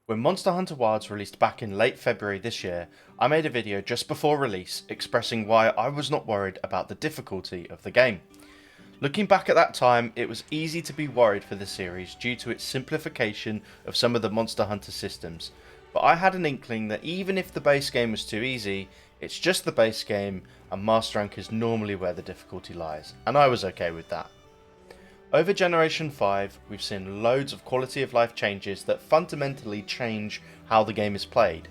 When Monster Hunter Wilds released back in late February this year, I made a video just before release expressing why I was not worried about the difficulty of the game. Looking back at that time, it was easy to be worried for the series due to its simplification of some of the Monster Hunter systems, but I had an inkling that even if the base game was too easy, it's just the base game and Master Rank is normally where the difficulty lies, and I was okay with that. Over Generation 5, we've seen loads of quality of life changes that fundamentally change how the game is played.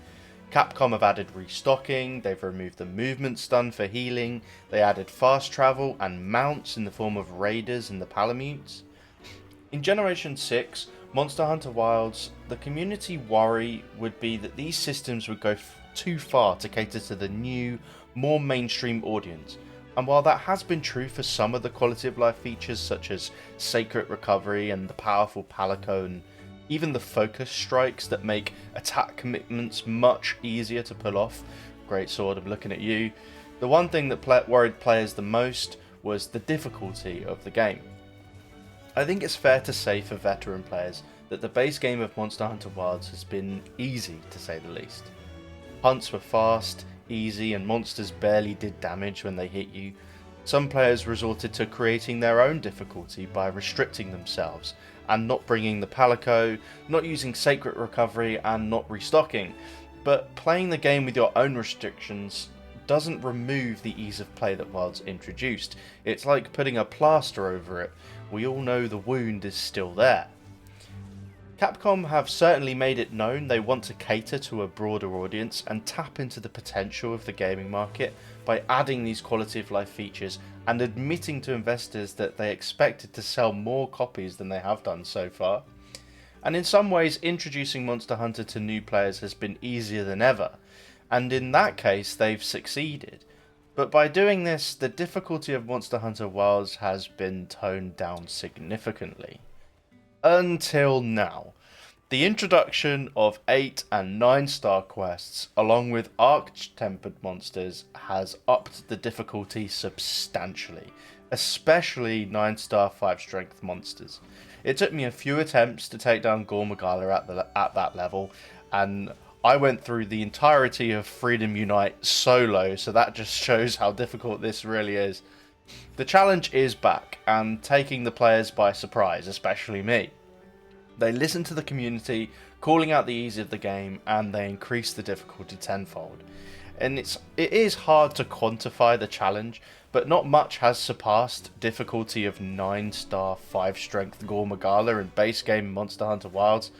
Capcom have added restocking, they've removed the movement stun for healing, they added fast travel and mounts in the form of raiders and the palamutes. In Generation 6, Monster Hunter Wilds, the community worry would be that these systems would go too far to cater to the new, more mainstream audience. And while that has been true for some of the quality of life features such as Sacred Recovery and the powerful Palico and even the focus strikes that make attack commitments much easier to pull off, great sword, I'm looking at you, the one thing that worried players the most was the difficulty of the game. I think it's fair to say for veteran players that the base game of Monster Hunter Wilds has been easy to say the least. Hunts were fast, easy, and monsters barely did damage when they hit you. Some players resorted to creating their own difficulty by restricting themselves and not bringing the Palico, not using Sacred Recovery, and not restocking. But playing the game with your own restrictions doesn't remove the ease of play that Wilds introduced. It's like putting a plaster over it. We all know the wound is still there. Capcom have certainly made it known they want to cater to a broader audience and tap into the potential of the gaming market by adding these quality of life features and admitting to investors that they expected to sell more copies than they have done so far. And in some ways, introducing Monster Hunter to new players has been easier than ever, and in that case they've succeeded. But by doing this, the difficulty of Monster Hunter Wilds has been toned down significantly. Until now. The introduction of 8 and 9 star quests along with arch-tempered monsters has upped the difficulty substantially, especially 9 star 5 strength monsters. It took me a few attempts to take down Gore Magala at that level, and I went through the entirety of Freedom Unite solo, so that just shows how difficult this really is. The challenge is back and taking the players by surprise, especially me. They listen to the community, calling out the ease of the game, and they increase the difficulty tenfold. And it is hard to quantify the challenge, but not much has surpassed difficulty of 9 star 5 strength Gore Magala in base game Monster Hunter Wilds.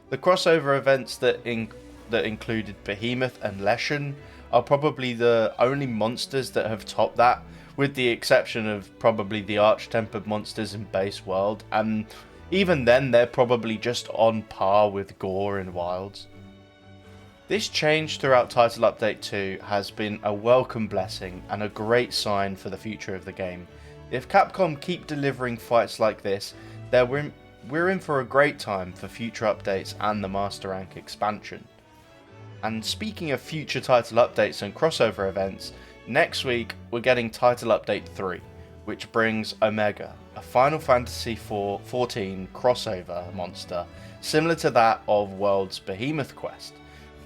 The crossover events that included Behemoth and Leshen are probably the only monsters that have topped that, with the exception of probably the arch-tempered monsters in base world, and even then they're probably just on par with Gore in Wilds. This change throughout Title Update 2 has been a welcome blessing and a great sign for the future of the game. If Capcom keep delivering fights like this, we're in for a great time for future updates and the Master Rank expansion. And speaking of future title updates and crossover events, next week we're getting Title Update 3, which brings Omega, a Final Fantasy XIV crossover monster, similar to that of World's Behemoth quest.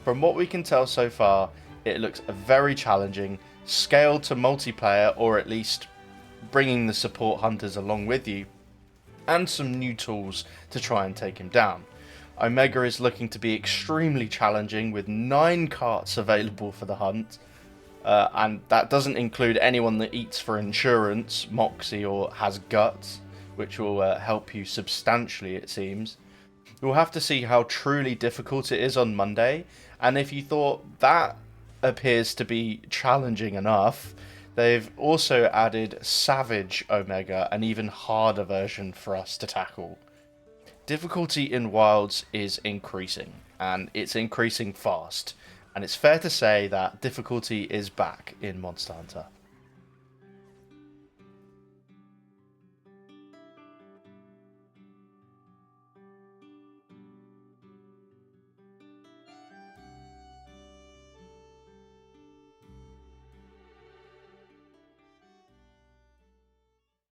From what we can tell so far, it looks very challenging, scaled to multiplayer, or at least bringing the support hunters along with you, and some new tools to try and take him down. Omega is looking to be extremely challenging with 9 carts available for the hunt, and that doesn't include anyone that eats for insurance, Moxie, or has guts, which will help you substantially, it seems. We'll have to see how truly difficult it is on Monday, and if you thought that appears to be challenging enough, they've also added Savage Omega, an even harder version for us to tackle. Difficulty in Wilds is increasing, and it's increasing fast, and it's fair to say that difficulty is back in Monster Hunter.